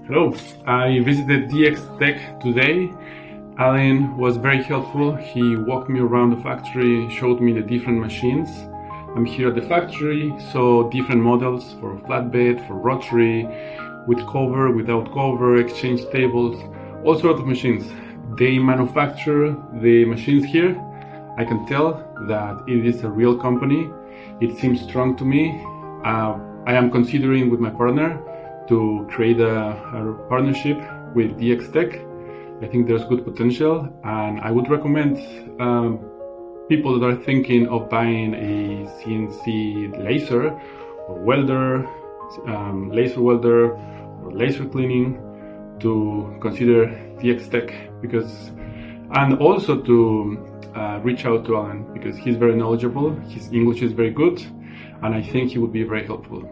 Hello, I visited DXTECH today. Alan was very helpful. He walked me around the factory, showed me the different machines. I'm here at the factory, so different models for flatbed, for rotary, with cover, without cover, exchange tables, all sorts of machines. They manufacture the machines here. I can tell that it is a real company. It seems strong to me. I am considering with my partner to create a partnership with DXTECH. I think there's good potential, and I would recommend people that are thinking of buying a CNC laser or welder, laser welder or laser cleaning to consider DXTECH and also to reach out to Alan because he's very knowledgeable, his English is very good, and I think he would be very helpful.